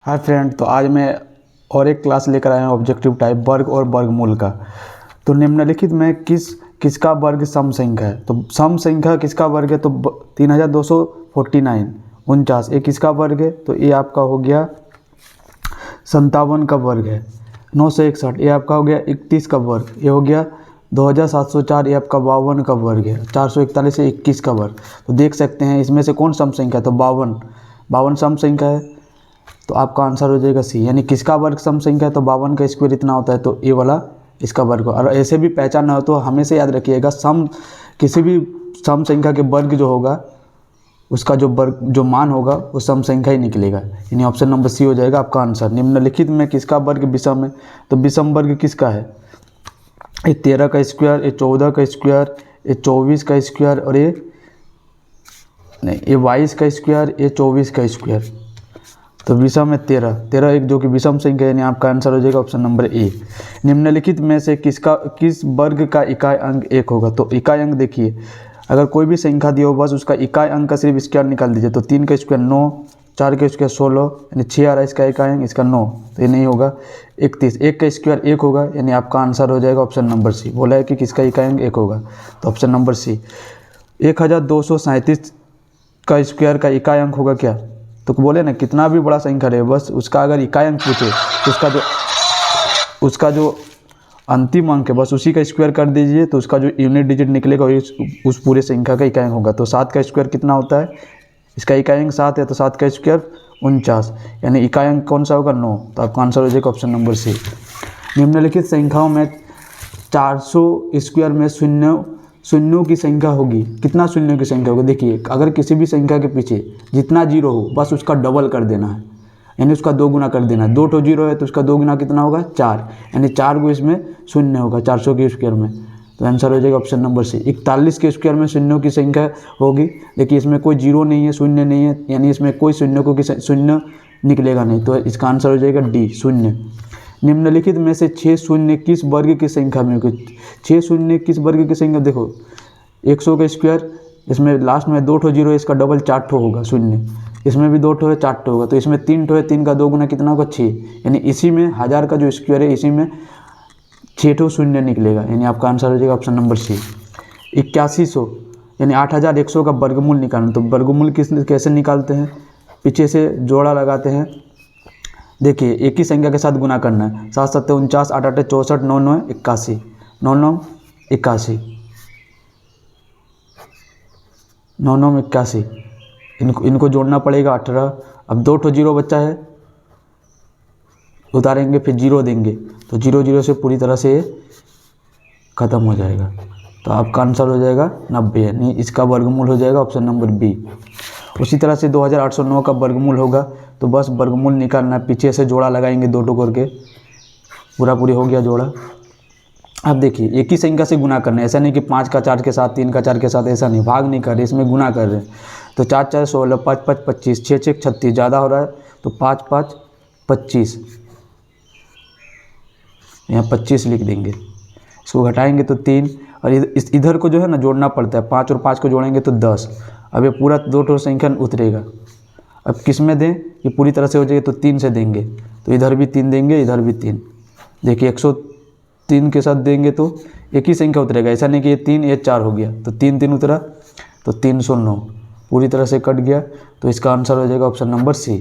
Hi friend, तो आज मैं और एक क्लास लेकर आया हूँ ऑब्जेक्टिव टाइप वर्ग और वर्गमूल का। तो निम्नलिखित में किसका वर्ग सम संख्या है। तो सम संख्या किसका वर्ग है, तो 3249 49 ये किसका वर्ग है, तो ये आपका हो गया 57 का वर्ग है। 961 ये आपका हो गया 31 का वर्ग, ये हो गया 2704 ये आपका 52 का वर्ग है। 441 से 21 का वर्ग। तो देख सकते हैं इसमें से कौन सम संख्या है, तो 52 सम संख्या है। तो आपका आंसर हो जाएगा सी, यानी किसका वर्ग सम संख्या है, तो 52 का स्क्वायर इतना होता है, तो ये वाला इसका वर्ग हो। और ऐसे भी पहचानना हो तो हमेशा याद रखिएगा, किसी भी सम संख्या के वर्ग जो होगा उसका जो मान होगा वो सम संख्या ही निकलेगा, यानी ऑप्शन नंबर सी हो जाएगा आपका आंसर। निम्नलिखित में किसका वर्ग विषम है, तो विषम वर्ग किसका है, ये 13 का स्क्वायर, ये 14 का स्क्वायर, ये 24 का स्क्वायर और ये 22 का स्क्वायर, ये 24 का स्क्वायर। तो विषम है 13 एक जो कि विषम संख्या है, यानी आपका आंसर हो जाएगा ऑप्शन नंबर ए। निम्नलिखित में से किस वर्ग का इकाई अंक 1 होगा, तो इकाई अंक देखिए, अगर कोई भी संख्या दी हो बस उसका इकाई अंक का सिर्फ स्क्वायर निकाल दीजिए। तो 3 का स्क्वायर 9, 4 का स्क्वायर 16, यानी 6 आ रहा है इसका इकाई अंक, इसका 9, तो ये नहीं होगा। 31 1 का स्क्वायर 1 होगा, यानी आपका आंसर हो जाएगा ऑप्शन नंबर सी। बोला है कि किसका इकाई अंक 1 होगा, तो ऑप्शन नंबर सी। 1237 का स्क्वायर का इकाई अंक होगा क्या, तो बोले ना कितना भी बड़ा संख्या रहे बस उसका अगर इकाई अंक पूछे तो उसका जो अंतिम अंक है बस उसी का स्क्वायर कर दीजिए, तो उसका जो यूनिट डिजिट निकलेगा उस पूरे संख्या का इकाई अंक होगा। तो 7 का स्क्वायर कितना होता है, इसका इकाई अंक 7 है, तो 7 का स्क्वायर 49, यानी इकाई अंक कौन सा होगा 9। तो आपका आंसर हो जाएगा ऑप्शन नंबर सी। निम्नलिखित संख्याओं में 400 स्क्वायर में शून्यों की संख्या होगी, कितना शून्यों की संख्या होगी, देखिए अगर किसी भी संख्या के पीछे जितना जीरो हो बस उसका डबल कर देना है, यानी उसका 2 गुना कर देना है। 2 तो जीरो है तो उसका 2 गुना कितना होगा 4, यानी 4 को इसमें शून्य होगा 400 के स्क्वायर में। तो आंसर हो जाएगा ऑप्शन नंबर सी। 41 के स्क्वायर में शून्यों की संख्या होगी, देखिए इसमें कोई जीरो नहीं है, शून्य नहीं है, यानी इसमें कोई शून्य निकलेगा नहीं, तो इसका आंसर हो जाएगा डी, शून्य। निम्नलिखित में से 6 शून्य किस वर्ग की संख्या में होगी, 6 शून्य किस वर्ग की संख्या, देखो 100 का स्क्वायर, इसमें लास्ट में 2 ठो जीरो है, इसका डबल 4 ठो होगा शून्य, इसमें भी 2 ठो है 4 ठो होगा, तो इसमें 3 ठो है, 3 का 2 गुना कितना होगा 6, यानी इसी में 1000 का जो स्क्वायर है इसी में 6 ठो शून्य निकलेगा, यानी आपका आंसर हो जाएगा ऑप्शन नंबर सी। 8100 यानी 8100 का वर्गमूल निकालना, तो वर्गमूल कैसे निकालते हैं, पीछे से जोड़ा लगाते हैं। देखिए एक ही संख्या के साथ गुना करना है, 7 7 49, 8 8 64, 9 9 81, 9 9 81, 9 9 81, इनको जोड़ना पड़ेगा 18। अब 2 ठो जीरो बच्चा है, उतारेंगे फिर जीरो देंगे, तो 0 0 से पूरी तरह से ख़त्म हो जाएगा, तो आपका आंसर हो जाएगा 90, यानी इसका वर्गमूल हो जाएगा ऑप्शन नंबर बी। उसी तरह से 2809 का वर्गमूल होगा, तो बस वर्गमूल निकालना, पीछे से जोड़ा लगाएंगे 2 टो करके, पूरी हो गया जोड़ा। अब देखिए एक ही संख्या से गुना करना है, ऐसा नहीं कि 5 का 4 के साथ 3 का 4 के साथ, ऐसा नहीं, भाग नहीं कर रहे, इसमें गुना कर रहे हैं। तो 4 4 16, 5 5 25, 6 6 36, ज़्यादा हो रहा है तो 5 5 25, यहाँ 25 लिख देंगे, इसको घटाएंगे तो 3, और इधर को जो है ना जोड़ना पड़ता है, 5 और 5 को जोड़ेंगे तो 10। अब ये पूरा 2 ठो संख्या उतरेगा, अब किस में दें, ये पूरी तरह से हो जाएगी तो 3 से देंगे, तो इधर भी 3 देंगे, इधर भी 3, देखिए 103 के साथ देंगे तो एक ही संख्या उतरेगा, ऐसा नहीं कि ये 3 ये 4 हो गया, तो 3 3 उतरा, तो 309 पूरी तरह से कट गया, तो इसका आंसर हो जाएगा ऑप्शन नंबर सी।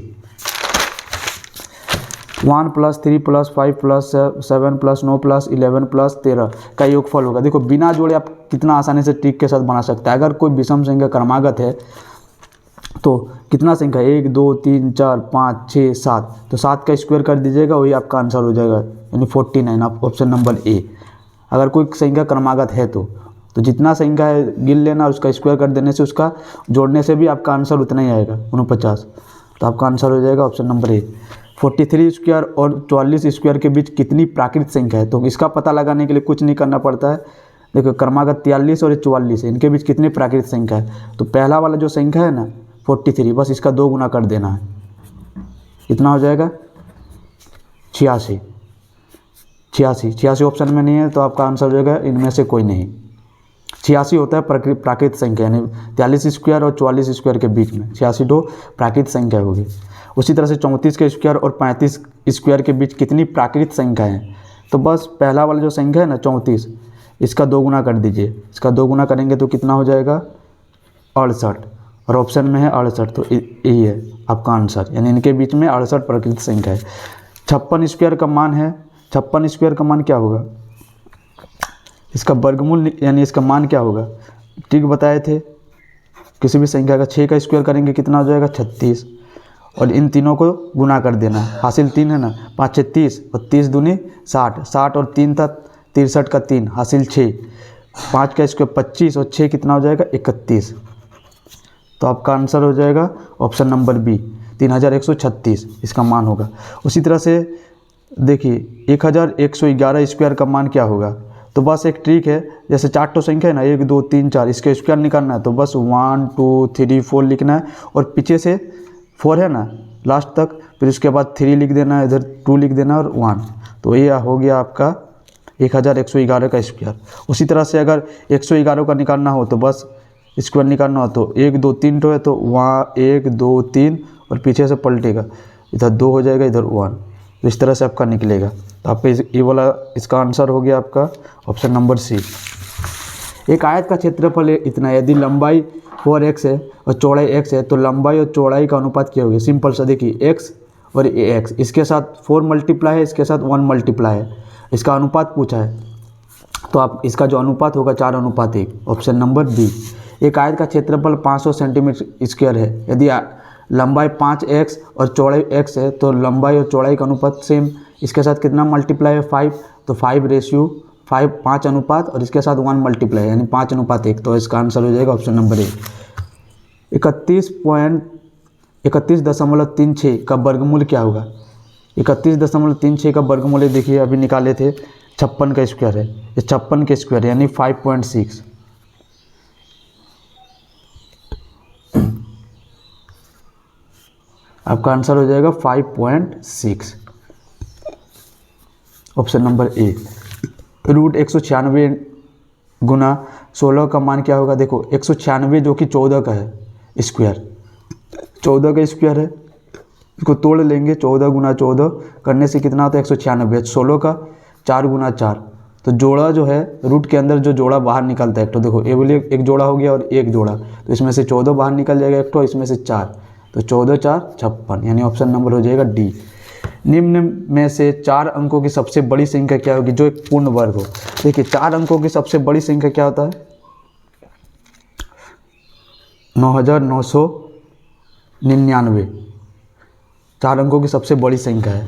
1 + 3 + 5 + 7 + 9 + 11 + 13 का योगफल होगा। देखो बिना जोड़े आप कितना आसानी से ट्रिक के साथ बना सकते हैं। अगर कोई विषम संख्या क्रमागत है तो कितना संख्या 1 2 3 4 5 6 7, तो 7 का स्क्वायर कर दीजिएगा, वही आपका आंसर हो जाएगा, यानी 49, आप ऑप्शन नंबर ए। अगर कोई संख्या क्रमागत है तो जितना संख्या है गिन लेना, उसका स्क्वायर कर देने से, उसका जोड़ने से भी आपका आंसर उतना ही आएगा 49, तो आपका आंसर हो जाएगा ऑप्शन नंबर ए। 43 स्क्वायर और 44 स्क्वायर के बीच कितनी प्राकृत संख्या है, तो इसका पता लगाने के लिए कुछ नहीं करना पड़ता है। देखो क्रमागत 43 और 44 है, इनके बीच कितनी प्राकृत संख्या है, तो पहला वाला जो संख्या है ना 43, बस इसका 2 गुना कर देना है, कितना हो जाएगा 86। 86 ऑप्शन में नहीं है, तो आपका आंसर हो जाएगा इनमें से कोई नहीं। 86 होता है प्राकृत संख्या, यानी 43 स्क्वायर और 44 स्क्वायर के बीच में 86 प्राकृत संख्या होगी। उसी तरह से 34 के स्क्वायर और 35 स्क्वायर के बीच कितनी प्राकृत संख्या है? तो बस पहला वाला जो संख्या है ना 34, इसका 2 गुना कर दीजिए। इसका 2 गुना करेंगे तो कितना हो जाएगा? 68, और ऑप्शन में है 68, तो यही है आपका आंसर, यानी इनके बीच में 68 प्राकृत संख्या है। 56 स्क्वायर का मान है, 56 स्क्वायर का मान क्या होगा? इसका वर्गमूल यानी इसका मान क्या होगा? ठीक बताए थे, किसी भी संख्या का 6 का स्क्वायर करेंगे कितना हो जाएगा? 36, और इन तीनों को गुना कर देना, हासिल 3 है ना, 5 6 30 और 30 दूनी 60, 60 और 3 था 63 का 3, हासिल 6, 5 का स्क्वायर 25 और 6 कितना हो जाएगा? 31। तो आपका आंसर हो जाएगा ऑप्शन नंबर बी, 3136 इसका मान होगा। उसी तरह से देखिए 1111 स्क्वायर का मान क्या होगा? तो बस एक ट्रिक है, जैसे 4 तो संख्या है ना, 1 2 3 4, इसके स्क्वायर निकालना है तो बस 1 2 3 4 लिखना है, और पीछे से 4 है ना लास्ट तक, फिर उसके बाद 3 लिख देना है, इधर 2 लिख देना और 1, तो ये हो गया आपका 1111 का स्क्वायर। उसी तरह से अगर 111 का निकालना हो तो बस स्क्वायर निकालना हो तो 1 2 3 तो है, तो वहाँ 1 2 3 और पीछे से पलटेगा, इधर 2 हो जाएगा, इधर 1, तो इस तरह से आपका निकलेगा। तो आपका ये वाला इसका आंसर हो गया आपका ऑप्शन नंबर सी। एक आयत का क्षेत्रफल इतना है, यदि लंबाई 4x है और चौड़ाई x है, तो लंबाई और चौड़ाई का अनुपात क्या होगा? सिंपल सा देखिए, x और x, इसके साथ 4 मल्टीप्लाई है, इसके साथ 1 मल्टीप्लाई है, इसका अनुपात पूछा है, तो आप इसका जो अनुपात होगा 4:1, ऑप्शन नंबर बी। एक आयत का क्षेत्रफल 500 सेंटीमीटर स्क्वायर है, यदि लंबाई 5x और चौड़ाई x है, तो लंबाई और चौड़ाई का अनुपात सेम, इसके साथ कितना मल्टीप्लाई है? 5, तो 5:5, 5 अनुपात, और इसके साथ 1 मल्टीप्लाई यानी 5:1, तो इसका आंसर हो जाएगा ऑप्शन नंबर ए। 31.36 का वर्गमूल क्या होगा? 31.36 का वर्गमूल देखिए अभी निकाले थे, 56 का स्क्वायर है, ये 56 के स्क्वायर यानी 5.6, आपका आंसर हो जाएगा 5.6, ऑप्शन नंबर ए। रूट 196 गुना 16 का मान क्या होगा? देखो 196 जो कि 14 का है स्क्वायर, 14 का स्क्वायर है, इसको तोड़ लेंगे, 14 गुना 14 करने से कितना होता है? 196, 16 का 4 गुना 4, तो जोड़ा जो है रूट के अंदर जो जोड़ा बाहर निकलता है, तो देखो ये बोलिए एक जोड़ा हो गया और एक जोड़ा, तो इसमें से 14 बाहर निकल जाएगा एक, तो इसमें से 4, तो 14 4 56, यानी ऑप्शन नंबर हो जाएगा डी। निम्न में से 4 अंकों की सबसे बड़ी संख्या क्या होगी जो एक पूर्ण वर्ग हो? देखिए 4 अंकों की सबसे बड़ी संख्या क्या होता है? 9999, 4 अंकों की सबसे बड़ी संख्या है,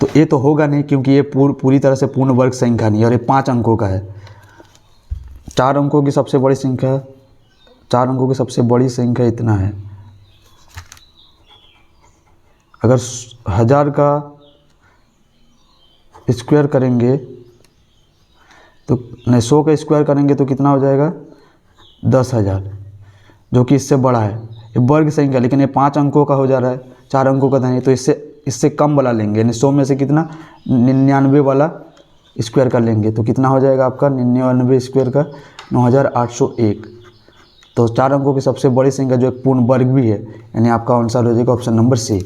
तो ये तो होगा नहीं क्योंकि ये पूरी तरह से पूर्ण वर्ग संख्या नहीं है, और ये 5 अंकों का है। 4 अंकों की सबसे बड़ी संख्या, 4 अंकों की सबसे बड़ी संख्या इतना है, अगर 1000 का स्क्वायर करेंगे तो नहीं, 100 का स्क्वायर करेंगे तो कितना हो जाएगा? 10,000, जो कि इससे बड़ा है, ये वर्ग संख्या, लेकिन ये 5 अंकों का हो जा रहा है, 4 अंकों का नहीं, तो इससे कम वाला लेंगे, यानी 100 में से कितना 99 वाला स्क्वायर कर लेंगे, तो कितना हो जाएगा आपका 99 स्क्वायर का 9801, तो 4 अंकों की सबसे बड़ी संख्या जो एक पूर्ण वर्ग भी है, यानी आपका आंसर हो जाएगा ऑप्शन नंबर सी।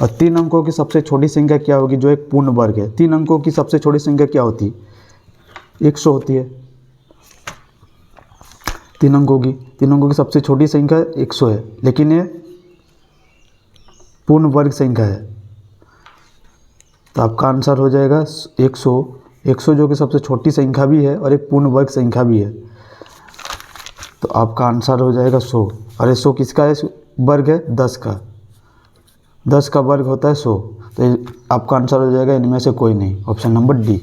और 3 अंकों की सबसे छोटी संख्या क्या होगी जो एक पूर्ण वर्ग है? 3 अंकों की सबसे छोटी संख्या क्या होती है? 100 होती है। 3 अंकों की सबसे छोटी संख्या 100 है, लेकिन ये पूर्ण वर्ग संख्या है, तो आपका आंसर हो जाएगा 100 जो कि सबसे छोटी संख्या भी है और एक पूर्ण वर्ग संख्या भी है, तो आपका आंसर हो जाएगा 100। और 100 किसका है वर्ग है? 10 का, 10 का वर्ग होता है 100, तो आपका आंसर हो जाएगा इनमें से कोई नहीं, ऑप्शन नंबर डी।